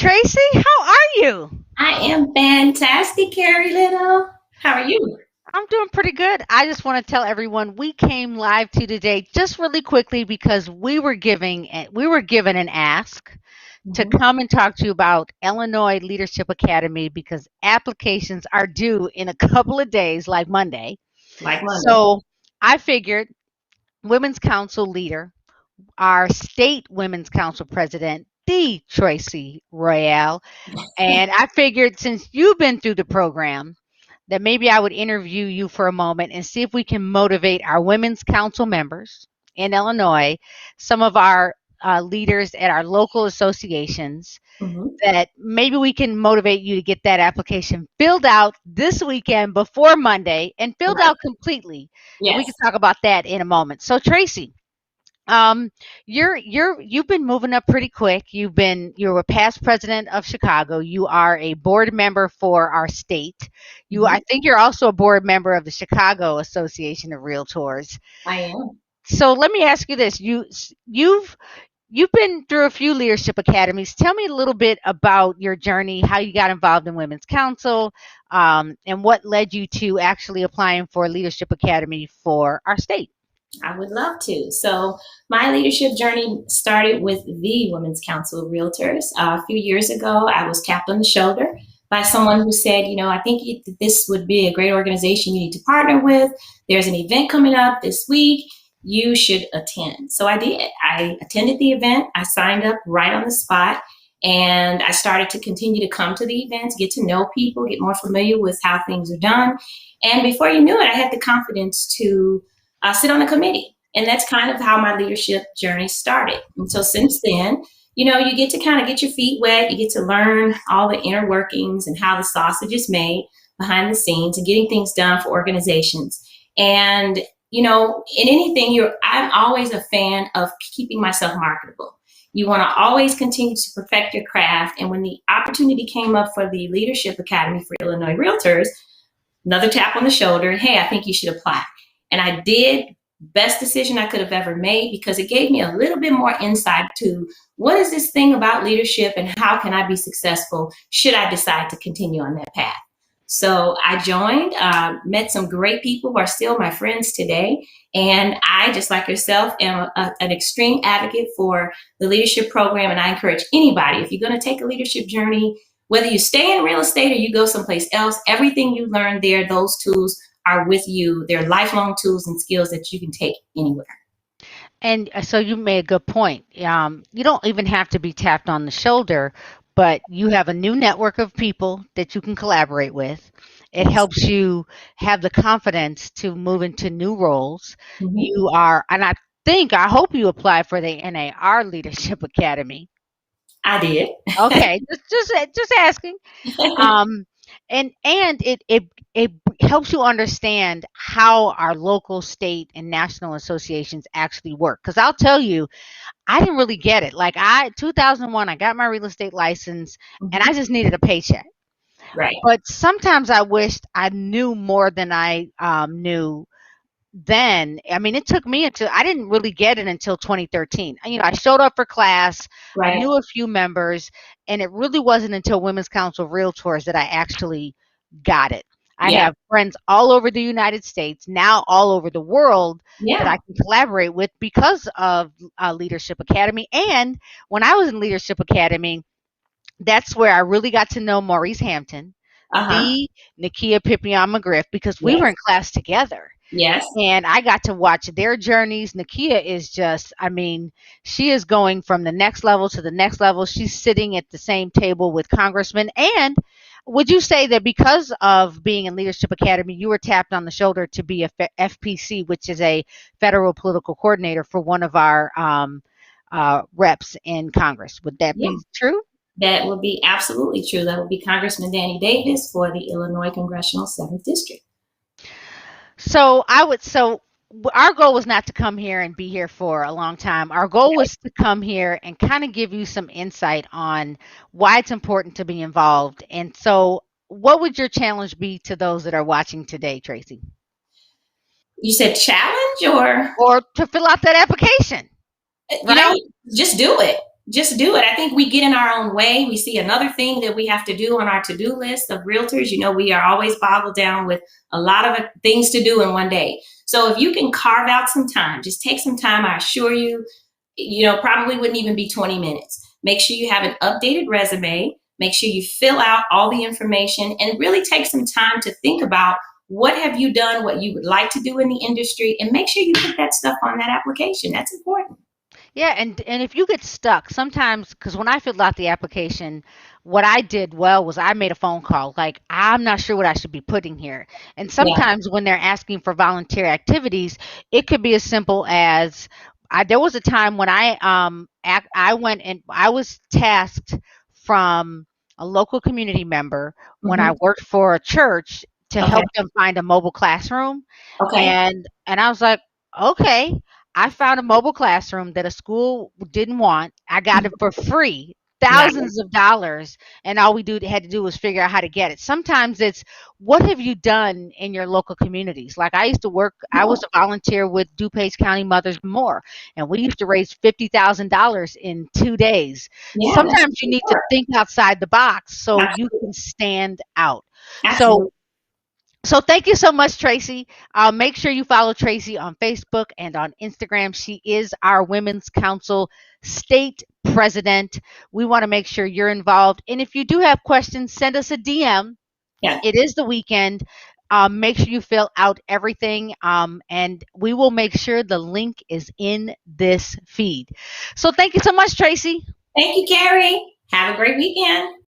Tracy. How are you? I am fantastic, Carrie Little. How are you? I'm doing pretty good. I just want to tell everyone we came live to today just really quickly because we were given an ask to Mhm. come and talk to you about Illinois Leadership Academy because applications are due in a couple of days, like Monday. Like Monday. So I figured Women's Council leader, our state Women's Council president, the Tracy Royale, and I figured since you've been through the program, that maybe I would interview you for a moment and see if we can motivate our women's council members in Illinois, some of our leaders at our local associations, Mhm. that maybe we can motivate you to get that application filled out this weekend before Monday and filled Right. out completely. And we Yes, can talk about that in a moment. So, Tracy, you've been moving up pretty quick. You're a past president of Chicago. You are a board member for our state. I Mhm. think you're also a board member of the Chicago Association of Realtors. I am. So let me ask you this: you've been through a few leadership academies. Tell me a little bit about your journey, how you got involved in Women's Council, and what led you to actually applying for a leadership academy for our state. I would love to. So, my leadership journey started with the Women's Council of Realtors. A few years ago, I was tapped on the shoulder by someone who said, I think this would be a great organization you need to partner with. There's an event coming up this week. You should attend. So, I did. I attended the event. I signed up right on the spot. And I started to continue to come to the events, get to know people, get more familiar with how things are done. And before you knew it, I had the confidence to sit on a committee. And that's kind of how my leadership journey started. And so since then, you get to kind of get your feet wet. You get to learn all the inner workings and how the sausage is made behind the scenes and getting things done for organizations. And, in anything, I'm always a fan of keeping myself marketable. You want to always continue to perfect your craft. And when the opportunity came up for the Leadership Academy for Illinois Realtors, another tap on the shoulder, hey, I think you should apply. And I did. Best decision I could have ever made because it gave me a little bit more insight to what is this thing about leadership and how can I be successful should I decide to continue on that path. So I joined, met some great people who are still my friends today. And I, just like yourself, am an extreme advocate for the leadership program. And I encourage anybody, if you're going to take a leadership journey, whether you stay in real estate or you go someplace else, everything you learn there, those tools are with you. They're lifelong tools and skills that you can take anywhere. And so you made a good point. You don't even have to be tapped on the shoulder, but you have a new network of people that you can collaborate with. It Yes. helps you have the confidence to move into new roles. Mm-hmm. And I hope you apply for the NAR Leadership Academy. I did. Okay, just asking. Um, and it helps you understand how our local, state, and national associations actually work. Because I'll tell you, I didn't really get it. Like 2001, I got my real estate license, and Mm-hmm. I just needed a paycheck. Right. But sometimes I wished I knew more than I knew then. I mean, it took me until I didn't really get it until 2013. I showed up for class, I Right. knew a few members, and it really wasn't until Women's Council of Realtors that I actually got it. I Yeah. have friends all over the United States, now all over the world, that Yeah. I can collaborate with because of Leadership Academy. And when I was in Leadership Academy, that's where I really got to know Maurice Hampton, Uh huh. the Nakia Pippion McGriff, because we were Yes. in class together Yes. and I got to watch their journeys. Nakia is just, I mean, she is going from the next level to the next level. She's sitting at the same table with congressmen. And would you say that because of being in Leadership Academy, you were tapped on the shoulder to be a FPC, which is a federal political coordinator for one of our reps in Congress? Would that Yeah. be true? That would be absolutely true. That would be Congressman Danny Davis for the Illinois Congressional 7th District. So our goal was not to come here and be here for a long time. Our goal Right. was to come here and kind of give you some insight on why it's important to be involved. And so, what would your challenge be to those that are watching today, Tracy? You said challenge or, Or to fill out that application, you know, right? just do it. just do it. I think we get in our own way. We see another thing that we have to do on our to-do list of realtors. You know, we are always boggled down with a lot of things to do in one day. So if you can carve out some time, just take some time, I assure you, probably wouldn't even be 20 minutes. Make sure you have an updated resume. Make sure you fill out all the information and really take some time to think about what have you done, what you would like to do in the industry, and make sure you put that stuff on that application. That's important. Yeah, and if you get stuck, sometimes because when I filled out the application, what I did well was I made a phone call. Like, I'm not sure what I should be putting here. And Yeah. sometimes when they're asking for volunteer activities, it could be as simple as there was a time when I went and I was tasked from a local community member when I Hmm. worked for a church to Okay. help them find a mobile classroom. Okay. And I was like, okay, I found a mobile classroom that a school didn't want. I got it for free, Right. thousands of dollars, and all we had to do was figure out how to get it. Sometimes it's what have you done in your local communities? Like I used to work, I was No. a volunteer with DuPage County Mothers More, and we used to raise $50,000 in 2 days. Yeah, that's Sometimes you good need to work. think outside the box so you Absolutely. can stand out. So Absolutely. thank you so much, Tracy. Make sure you follow Tracy on Facebook and on Instagram. She is our Women's Council state president. We want to make sure you're involved. And if you do have questions, send us a DM. Yeah. It is the weekend. Make sure you fill out everything, and we will make sure the link is in this feed. So thank you so much, Tracy. Thank you, Carrie. Have a great weekend.